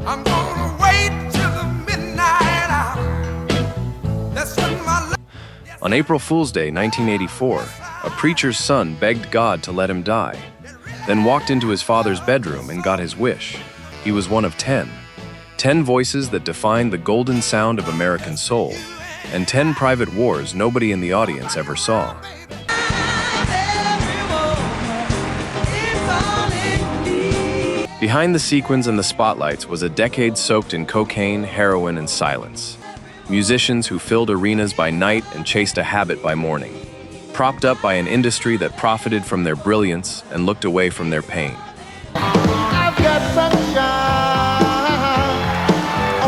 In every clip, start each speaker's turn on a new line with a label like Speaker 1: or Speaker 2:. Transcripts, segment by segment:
Speaker 1: I'm gonna wait till the midnight hour. That's when my
Speaker 2: On April Fool's Day, 1984, a preacher's son begged God to let him die, then walked into his father's bedroom and got his wish. He was one of 10. 10 voices that defined the golden sound of American soul, and 10 private wars nobody in the audience ever saw. Behind the sequins and the spotlights was a decade soaked in cocaine, heroin, and silence. Musicians who filled arenas by night and chased a habit by morning, propped up by an industry that profited from their brilliance and looked away from their pain.
Speaker 3: I've got sunshine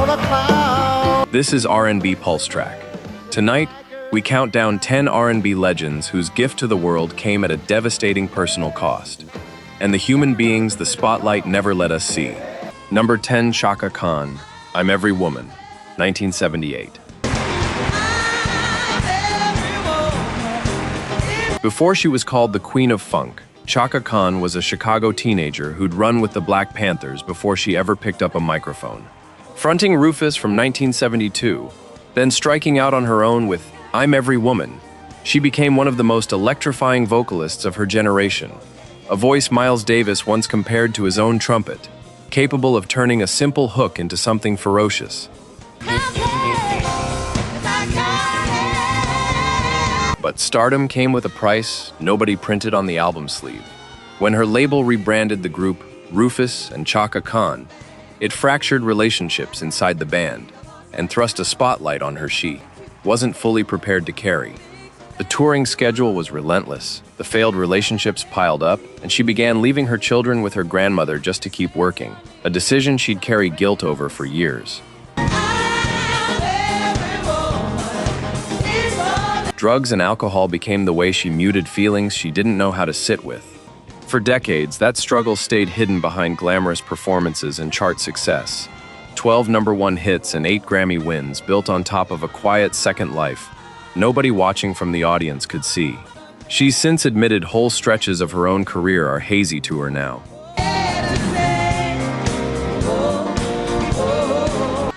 Speaker 3: on a cloud.
Speaker 2: This is R&B Pulse Track. Tonight, we count down 10 R&B legends whose gift to the world came at a devastating personal cost, and the human beings the spotlight never let us see. Number 10, Chaka Khan, I'm Every Woman, 1978. Before she was called the Queen of Funk, Chaka Khan was a Chicago teenager who'd run with the Black Panthers before she ever picked up a microphone. Fronting Rufus from 1972, then striking out on her own with I'm Every Woman, she became one of the most electrifying vocalists of her generation, a voice Miles Davis once compared to his own trumpet, capable of turning a simple hook into something ferocious. But stardom came with a price nobody printed on the album sleeve. When her label rebranded the group Rufus and Chaka Khan, it fractured relationships inside the band and thrust a spotlight on her she wasn't fully prepared to carry. The touring schedule was relentless, the failed relationships piled up, and she began leaving her children with her grandmother just to keep working, a decision she'd carry guilt over for years. Drugs and alcohol became the way she muted feelings she didn't know how to sit with. For decades, that struggle stayed hidden behind glamorous performances and chart success. 12 #1 hits and 8 Grammy wins built on top of a quiet second life nobody watching from the audience could see. She's since admitted whole stretches of her own career are hazy to her now.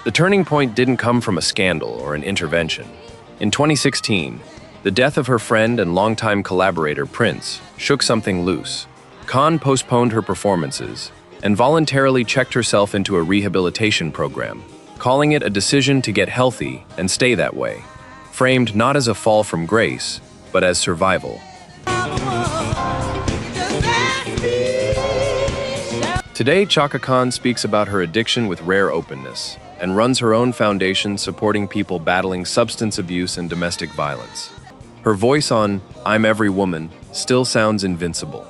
Speaker 2: The turning point didn't come from a scandal or an intervention. In 2016, the death of her friend and longtime collaborator Prince shook something loose. Khan postponed her performances and voluntarily checked herself into a rehabilitation program, calling it a decision to get healthy and stay that way, framed not as a fall from grace, but as survival. Today, Chaka Khan speaks about her addiction with rare openness and runs her own foundation supporting people battling substance abuse and domestic violence. Her voice on I'm Every Woman still sounds invincible.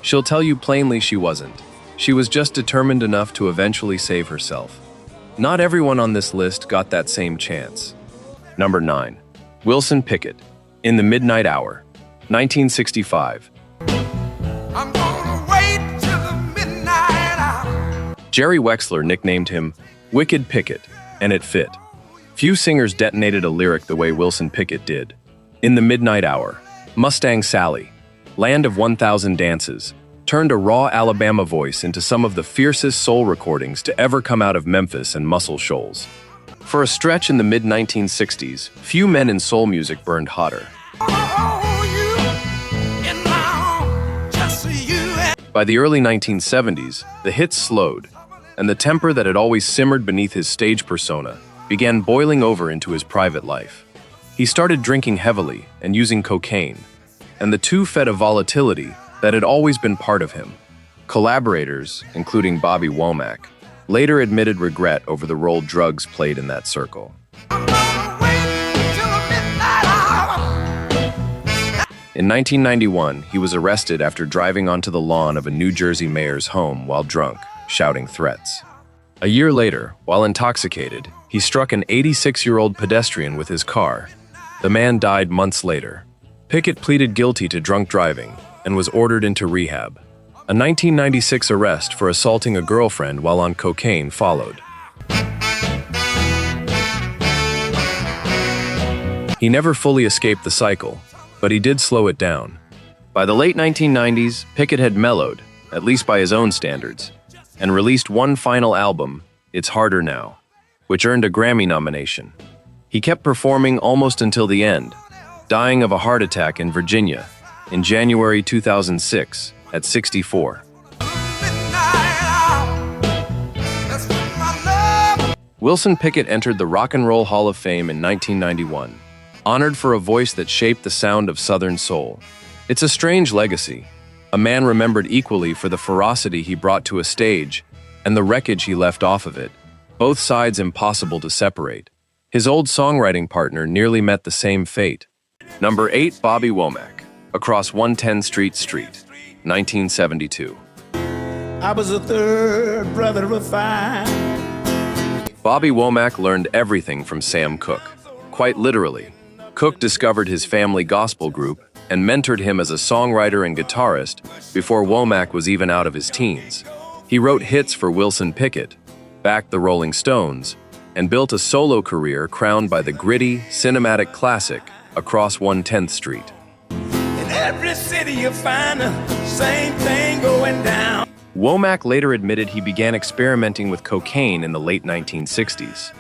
Speaker 2: She'll tell you plainly she wasn't. She was just determined enough to eventually save herself. Not everyone on this list got that same chance. Number 9. Wilson Pickett, In the Midnight Hour, 1965.
Speaker 1: I'm gonna wait till the midnight hour.
Speaker 2: Jerry Wexler nicknamed him Wicked Pickett, and it fit. Few singers detonated a lyric the way Wilson Pickett did. In the Midnight Hour, Mustang Sally, Land of 1,000 Dances, turned a raw Alabama voice into some of the fiercest soul recordings to ever come out of Memphis and Muscle Shoals. For a stretch in the mid-1960s, few men in soul music burned hotter. By the early 1970s, the hits slowed, and the temper that had always simmered beneath his stage persona began boiling over into his private life. He started drinking heavily and using cocaine, and the two fed a volatility that had always been part of him. Collaborators, including Bobby Womack, later admitted regret over the role drugs played in that circle. In 1991, he was arrested after driving onto the lawn of a New Jersey mayor's home while drunk, shouting threats. A year later, while intoxicated, he struck an 86-year-old pedestrian with his car. The man died months later. Pickett pleaded guilty to drunk driving and was ordered into rehab. A 1996 arrest for assaulting a girlfriend while on cocaine followed. He never fully escaped the cycle, but he did slow it down. By the late 1990s, Pickett had mellowed, at least by his own standards, and released one final album, It's Harder Now, which earned a Grammy nomination. He kept performing almost until the end, dying of a heart attack in Virginia in January 2006 at 64. Wilson Pickett entered the Rock and Roll Hall of Fame in 1991, honored for a voice that shaped the sound of Southern soul. It's a strange legacy, a man remembered equally for the ferocity he brought to a stage and the wreckage he left off of it, both sides impossible to separate. His old songwriting partner nearly met the same fate. Number 8, Bobby Womack, Across 110 Street, 1972.
Speaker 3: I was a third brother of 5.
Speaker 2: Bobby Womack learned everything from Sam Cooke. Quite literally, Cooke discovered his family gospel group and mentored him as a songwriter and guitarist before Womack was even out of his teens. He wrote hits for Wilson Pickett, backed the Rolling Stones, and built a solo career crowned by the gritty, cinematic classic Across 110th Street.
Speaker 3: In every city you find the same thing going down.
Speaker 2: Womack later admitted he began experimenting with cocaine in the late 1960s,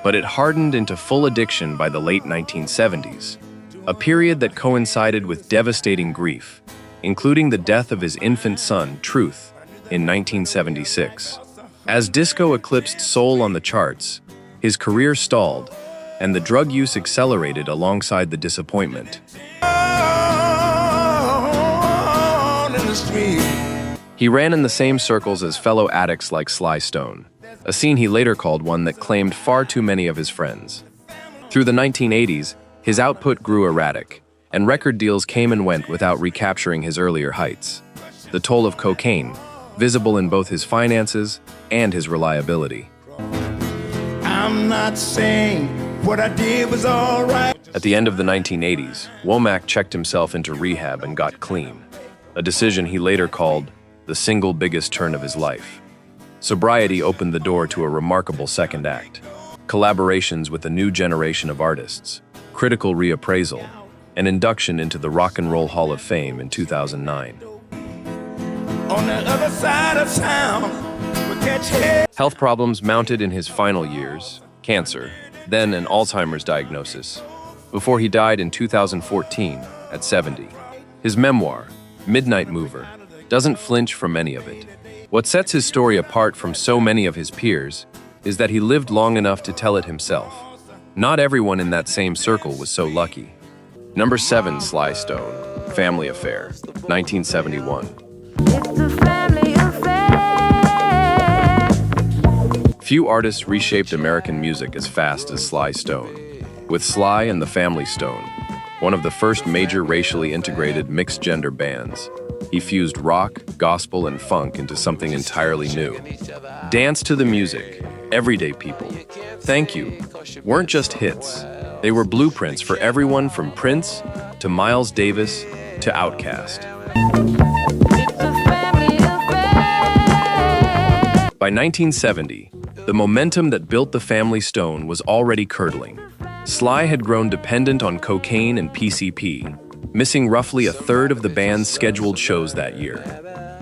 Speaker 2: but it hardened into full addiction by the late 1970s, a period that coincided with devastating grief, including the death of his infant son, Truth, in 1976. As disco eclipsed soul on the charts, his career stalled, and the drug use accelerated alongside the disappointment. He ran in the same circles as fellow addicts like Sly Stone, a scene he later called one that claimed far too many of his friends. Through the 1980s, his output grew erratic, and record deals came and went without recapturing his earlier heights. The toll of cocaine, visible in both his finances and his reliability.
Speaker 3: I'm not saying what I did was all right.
Speaker 2: At the end of the 1980s, Womack checked himself into rehab and got clean, a decision he later called the single biggest turn of his life. Sobriety opened the door to a remarkable second act. Collaborations with a new generation of artists, critical reappraisal, and induction into the Rock and Roll Hall of Fame in 2009.
Speaker 3: On the other side of town, we catch hell.
Speaker 2: Health problems mounted in his final years, cancer, then an Alzheimer's diagnosis, before he died in 2014 at 70. His memoir, Midnight Mover, doesn't flinch from any of it. What sets his story apart from so many of his peers is that he lived long enough to tell it himself. Not everyone in that same circle was so lucky. Number 7, Sly Stone, Family Affair, 1971.
Speaker 4: It's a family affair.
Speaker 2: Few artists reshaped American music as fast as Sly Stone. With Sly and the Family Stone, one of the first major racially integrated mixed-gender bands, he fused rock, gospel, and funk into something entirely new. Dance to the music, Everyday People, Thank You, weren't just hits. They were blueprints for everyone from Prince to Miles Davis to Outkast. By 1970, the momentum that built the Family Stone was already curdling. Sly had grown dependent on cocaine and PCP, missing roughly a third of the band's scheduled shows that year.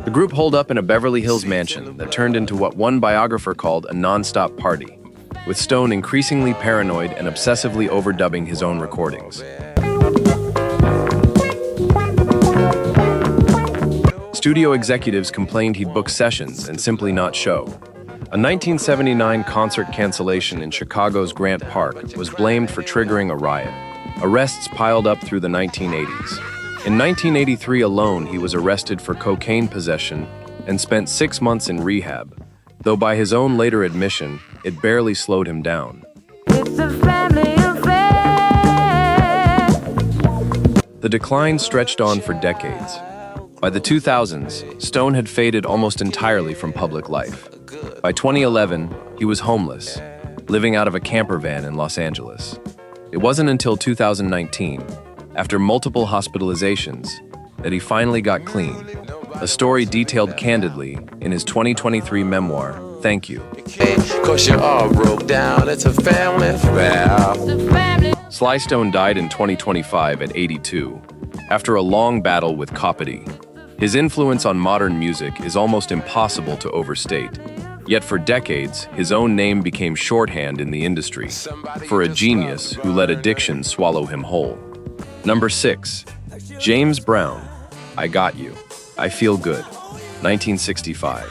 Speaker 2: The group holed up in a Beverly Hills mansion that turned into what one biographer called a non-stop party, with Stone increasingly paranoid and obsessively overdubbing his own recordings. Studio executives complained he'd book sessions and simply not show. A 1979 concert cancellation in Chicago's Grant Park was blamed for triggering a riot. Arrests piled up through the 1980s. In 1983 alone, he was arrested for cocaine possession and spent 6 months in rehab, though by his own later admission, it barely slowed him down.
Speaker 4: It's a family affair.
Speaker 2: The decline stretched on for decades. By the 2000s, Stone had faded almost entirely from public life. By 2011, he was homeless, living out of a camper van in Los Angeles. It wasn't until 2019, after multiple hospitalizations, that he finally got clean, a story detailed candidly in his 2023 memoir, Thank You.
Speaker 5: Cause you all broke down, it's a family affair.
Speaker 2: Sly Stone died in 2025 at 82, after a long battle with copity. His influence on modern music is almost impossible to overstate. Yet for decades, his own name became shorthand in the industry for a genius who let addiction swallow him whole. Number 6. James Brown, I Got You, I Feel Good, 1965.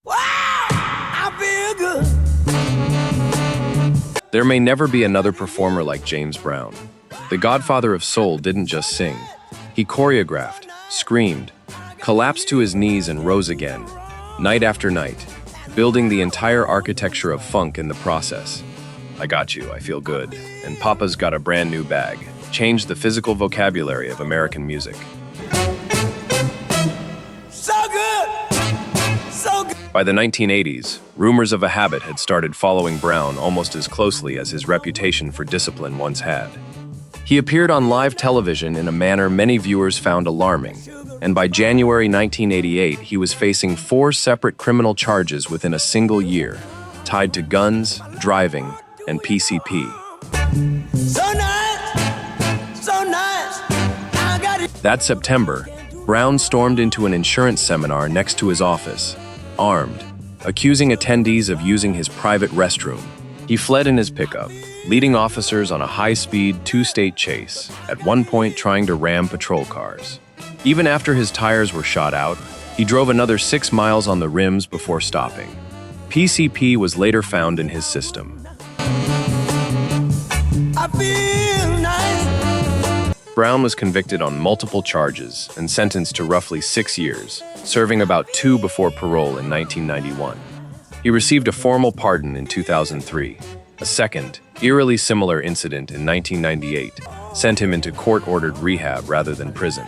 Speaker 3: I feel good.
Speaker 2: There may never be another performer like James Brown. The godfather of soul didn't just sing. He choreographed, screamed, collapsed to his knees and rose again, night after night, building the entire architecture of funk in the process. I Got You, I Feel Good, and Papa's Got a Brand New Bag changed the physical vocabulary of American music.
Speaker 3: So good. So good.
Speaker 2: By the 1980s, rumors of a habit had started following Brown almost as closely as his reputation for discipline once had. He appeared on live television in a manner many viewers found alarming, and by January 1988, he was facing 4 separate criminal charges within a single year, tied to guns, driving, and PCP.
Speaker 3: So nice. So nice. I got it.
Speaker 2: That September, Brown stormed into an insurance seminar next to his office, armed, accusing attendees of using his private restroom. He fled in his pickup, leading officers on a high-speed 2-state chase, at one point trying to ram patrol cars. Even after his tires were shot out, he drove another 6 miles on the rims before stopping. PCP was later found in his system.
Speaker 3: I feel nice.
Speaker 2: Brown was convicted on multiple charges and sentenced to roughly 6 years, serving about 2 before parole in 1991. He received a formal pardon in 2003. A second, eerily similar incident in 1998 sent him into court-ordered rehab rather than prison.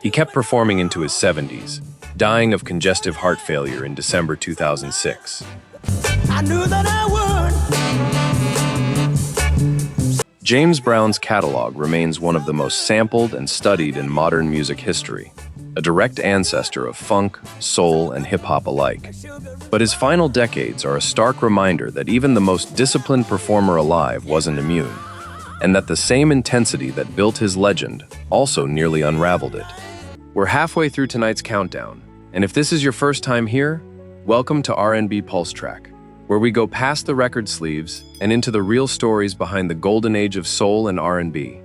Speaker 2: He kept performing into his 70s, dying of congestive heart failure in December 2006.
Speaker 3: I knew that I would.
Speaker 2: James Brown's catalog remains one of the most sampled and studied in modern music history, a direct ancestor of funk, soul, and hip-hop alike. But his final decades are a stark reminder that even the most disciplined performer alive wasn't immune, and that the same intensity that built his legend also nearly unraveled it. We're halfway through tonight's countdown, and if this is your first time here, welcome to R&B Pulse Track, where we go past the record sleeves and into the real stories behind the golden age of soul and R&B.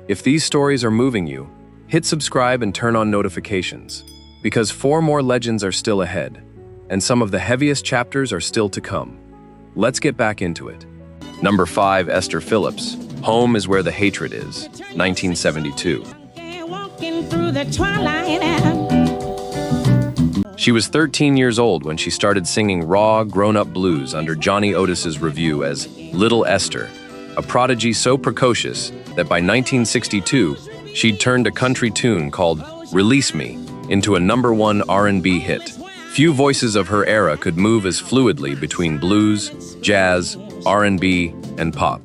Speaker 2: If these stories are moving you, hit subscribe and turn on notifications, because 4 more legends are still ahead, and some of the heaviest chapters are still to come. Let's get back into it. Number 5, Esther Phillips, Home is Where the Hatred Is, 1972.
Speaker 6: Walking through the twilight.
Speaker 2: She was 13 years old when she started singing raw, grown-up blues under Johnny Otis's review as Little Esther, a prodigy so precocious that by 1962, she'd turned a country tune called Release Me into a #1 R&B hit. Few voices of her era could move as fluidly between blues, jazz, R&B, and pop.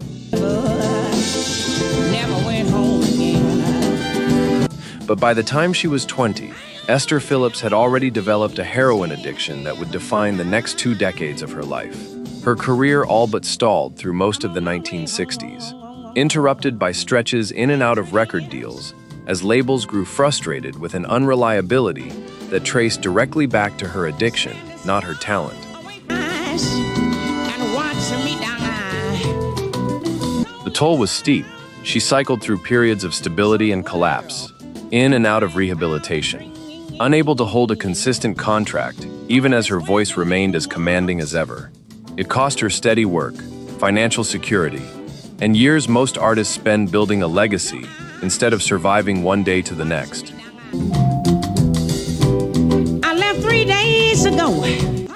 Speaker 6: Never went home again.
Speaker 2: But by the time she was 20, Esther Phillips had already developed a heroin addiction that would define the next 2 decades of her life. Her career all but stalled through most of the 1960s, interrupted by stretches in and out of record deals as labels grew frustrated with an unreliability that traced directly back to her addiction, not her talent.
Speaker 6: And watch me die.
Speaker 2: The toll was steep. She cycled through periods of stability and collapse, in and out of rehabilitation, unable to hold a consistent contract, even as her voice remained as commanding as ever. It cost her steady work, financial security, and years most artists spend building a legacy instead of surviving one day to the next.
Speaker 6: I left 3 days ago.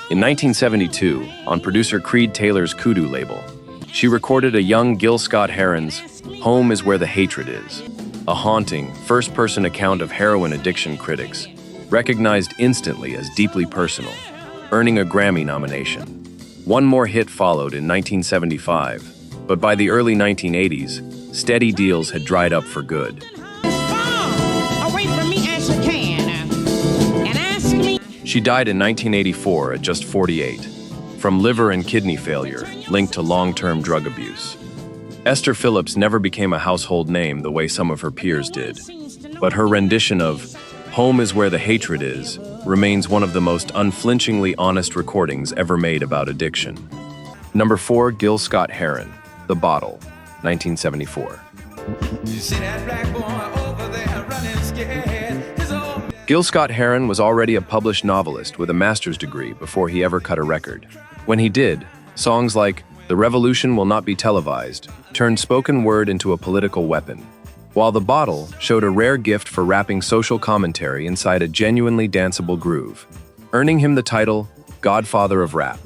Speaker 2: In 1972, on producer Creed Taylor's Kudu label, she recorded a young Gil Scott-Heron's Home is Where the Hatred Is, a haunting, first-person account of heroin addiction critics, recognized instantly as deeply personal, earning a Grammy nomination. One more hit followed in 1975, but by the early 1980s, steady deals had dried up for good.
Speaker 6: Far away from me as you can. And ask me.
Speaker 2: She died in 1984 at just 48, from liver and kidney failure linked to long-term drug abuse. Esther Phillips never became a household name the way some of her peers did, but her rendition of Home is Where the Hatred Is remains one of the most unflinchingly honest recordings ever made about addiction. Number 4, Gil Scott-Heron, The Bottle, 1974.
Speaker 3: You see that black boy over there running scared. His old
Speaker 2: Gil Scott-Heron was already a published novelist with a master's degree before he ever cut a record. When he did, songs like "The Revolution Will Not Be Televised" turned spoken word into a political weapon, while "The Bottle" showed a rare gift for rapping social commentary inside a genuinely danceable groove, earning him the title Godfather of Rap.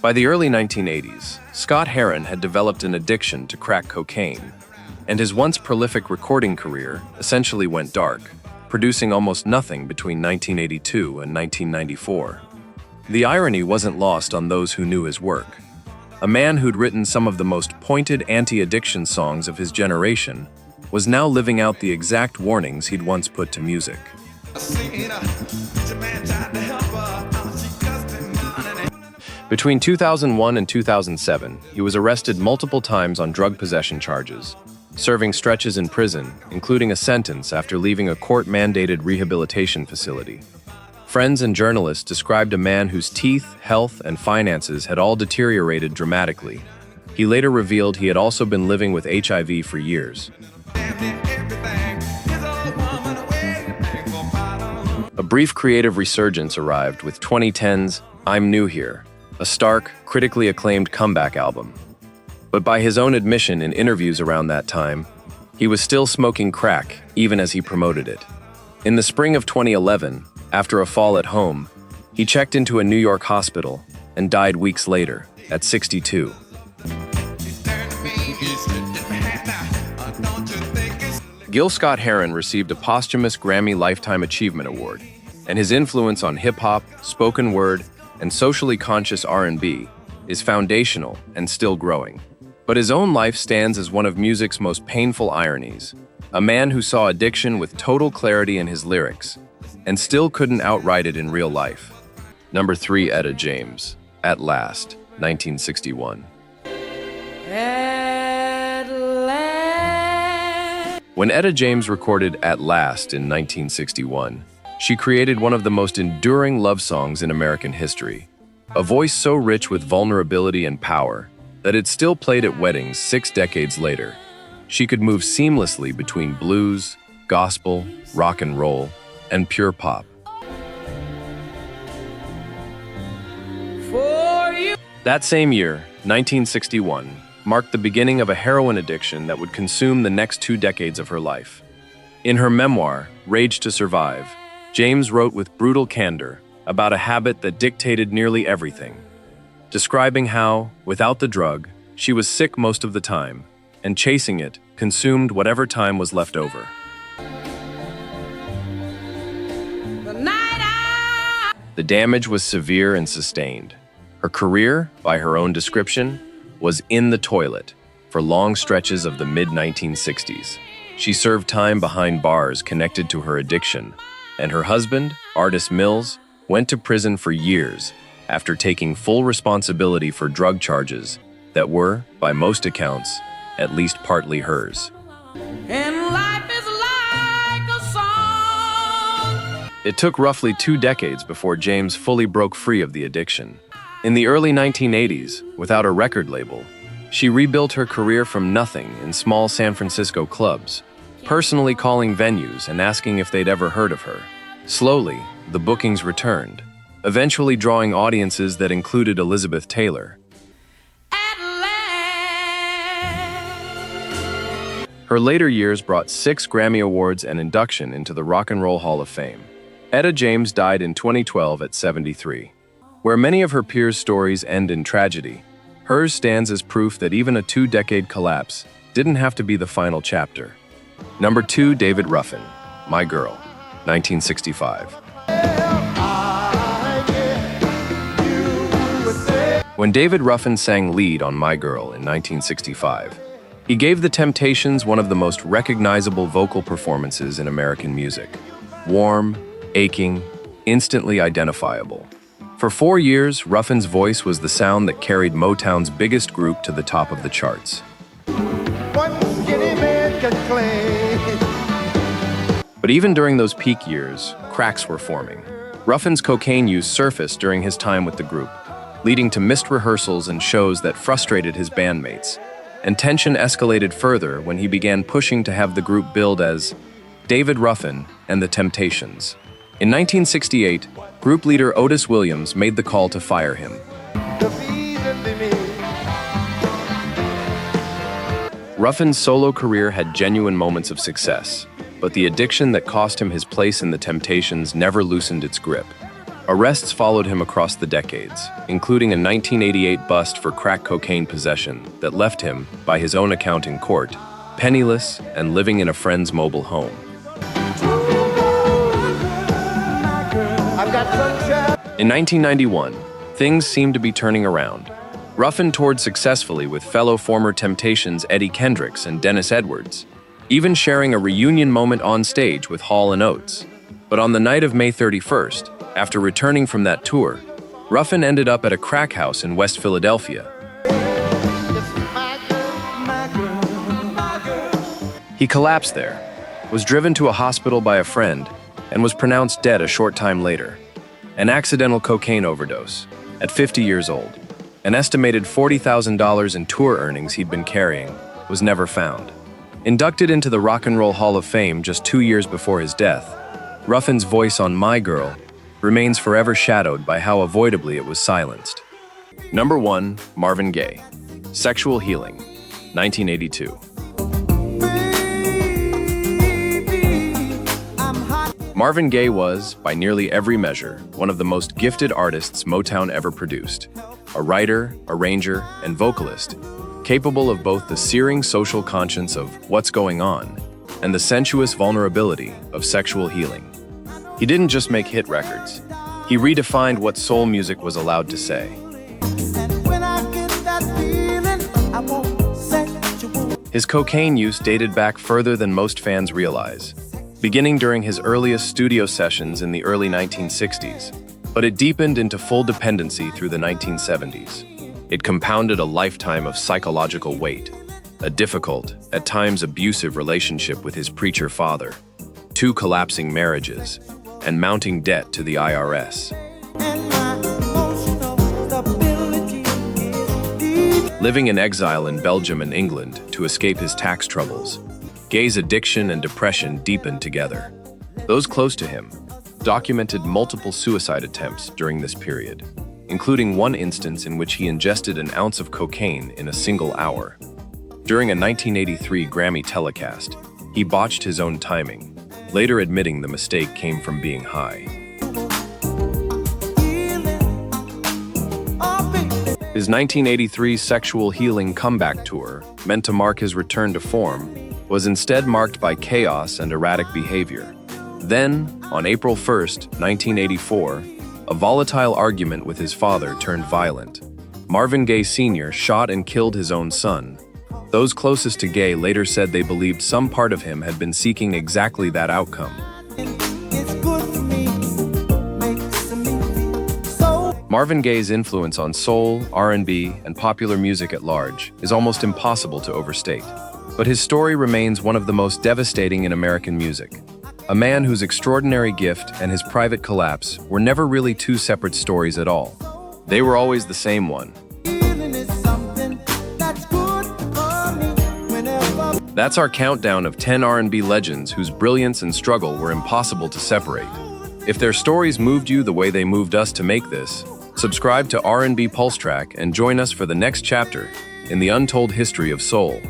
Speaker 2: By the early 1980s, Scott-Heron had developed an addiction to crack cocaine, and his once prolific recording career essentially went dark, producing almost nothing between 1982 and 1994. The irony wasn't lost on those who knew his work. A man who'd written some of the most pointed anti-addiction songs of his generation was now living out the exact warnings he'd once put to music. Between 2001 and 2007, he was arrested multiple times on drug possession charges, serving stretches in prison, including a sentence after leaving a court-mandated rehabilitation facility. Friends and journalists described a man whose teeth, health, and finances had all deteriorated dramatically. He later revealed he had also been living with HIV for years. A brief creative resurgence arrived with 2010's I'm New Here, a stark, critically acclaimed comeback album. But by his own admission in interviews around that time, he was still smoking crack even as he promoted it. In the spring of 2011, after a fall at home, he checked into a New York hospital and died weeks later, at 62. Gil Scott-Heron received a posthumous Grammy Lifetime Achievement Award, and his influence on hip-hop, spoken word, and socially conscious R&B is foundational and still growing. But his own life stands as one of music's most painful ironies, a man who saw addiction with total clarity in his lyrics, and still couldn't outright it in real life. Number 3, Etta James, At Last, 1961.
Speaker 4: At last.
Speaker 2: When Etta James recorded At Last in 1961, she created one of the most enduring love songs in American history, a voice so rich with vulnerability and power that it's still played at weddings 6 decades later. She could move seamlessly between blues, gospel, rock and roll, and pure pop. That same year, 1961, marked the beginning of a heroin addiction that would consume the next 2 decades of her life. In her memoir, Rage to Survive, James wrote with brutal candor about a habit that dictated nearly everything, describing how, without the drug, she was sick most of the time, and chasing it consumed whatever time was left over. The damage was severe and sustained. Her career, by her own description, was in the toilet for long stretches of the mid-1960s. She served time behind bars connected to her addiction, and her husband, artist Mills, went to prison for years after taking full responsibility for drug charges that were, by most accounts, at least partly hers.
Speaker 4: And life is like a song.
Speaker 2: It took roughly 2 decades before James fully broke free of the addiction. In the early 1980s, without a record label, she rebuilt her career from nothing in small San Francisco clubs, personally calling venues and asking if they'd ever heard of her. Slowly, the bookings returned, eventually drawing audiences that included Elizabeth Taylor.
Speaker 4: At last.
Speaker 2: Her later years brought 6 Grammy Awards and induction into the Rock and Roll Hall of Fame. Etta James died in 2012 at 73. Where many of her peers' stories end in tragedy, hers stands as proof that even a 2-decade collapse didn't have to be the final chapter. Number 2, David Ruffin, My Girl, 1965. When David Ruffin sang lead on My Girl in 1965, he gave the Temptations one of the most recognizable vocal performances in American music. Warm, aching, instantly identifiable. For 4 years, Ruffin's voice was the sound that carried Motown's biggest group to the top of the charts.
Speaker 1: One skinny man can claim
Speaker 2: But even during those peak years, cracks were forming. Ruffin's cocaine use surfaced during his time with the group, leading to missed rehearsals and shows that frustrated his bandmates. And tension escalated further when he began pushing to have the group billed as David Ruffin and the Temptations. In 1968, group leader Otis Williams made the call to fire him. Ruffin's solo career had genuine moments of success, but the addiction that cost him his place in the Temptations never loosened its grip. Arrests followed him across the decades, including a 1988 bust for crack cocaine possession that left him, by his own account in court, penniless and living in a friend's mobile home. In 1991, things seemed to be turning around. Ruffin toured successfully with fellow former Temptations Eddie Kendricks and Dennis Edwards, even sharing a reunion moment on stage with Hall & Oates. But on the night of May 31st, after returning from that tour, Ruffin ended up at a crack house in West Philadelphia. He collapsed there, was driven to a hospital by a friend, and was pronounced dead a short time later. An accidental cocaine overdose, at 50 years old. An estimated $40,000 in tour earnings he'd been carrying was never found. Inducted into the Rock and Roll Hall of Fame just 2 years before his death, Ruffin's voice on My Girl remains forever shadowed by how avoidably it was silenced. Number 1, Marvin Gaye, Sexual Healing, 1982. Marvin Gaye was, by nearly every measure, one of the most gifted artists Motown ever produced. A writer, arranger, and vocalist, capable of both the searing social conscience of what's going on and the sensuous vulnerability of sexual healing. He didn't just make hit records. He redefined what soul music was allowed to say. His cocaine use dated back further than most fans realize, beginning during his earliest studio sessions in the early 1960s, but it deepened into full dependency through the 1970s. It compounded a lifetime of psychological weight, a difficult, at times abusive relationship with his preacher father, 2 collapsing marriages, and mounting debt to the IRS. Living in exile in Belgium and England to escape his tax troubles, Gaye's addiction and depression deepened together. Those close to him documented multiple suicide attempts during this period, including one instance in which he ingested an ounce of cocaine in a single hour. During a 1983 Grammy telecast, he botched his own timing, later admitting the mistake came from being high. His 1983 Sexual Healing comeback tour, meant to mark his return to form, was instead marked by chaos and erratic behavior. Then, on April 1st, 1984, a volatile argument with his father turned violent. Marvin Gaye Sr. shot and killed his own son. Those closest to Gaye later said they believed some part of him had been seeking exactly that outcome. Marvin Gaye's influence on soul, R&B, and popular music at large is almost impossible to overstate. But his story remains one of the most devastating in American music. A man whose extraordinary gift and his private collapse were never really 2 separate stories at all. They were always the same one. That's our countdown of 10 R&B legends whose brilliance and struggle were impossible to separate. If their stories moved you the way they moved us to make this, subscribe to R&B Pulse Track and join us for the next chapter in the untold history of soul.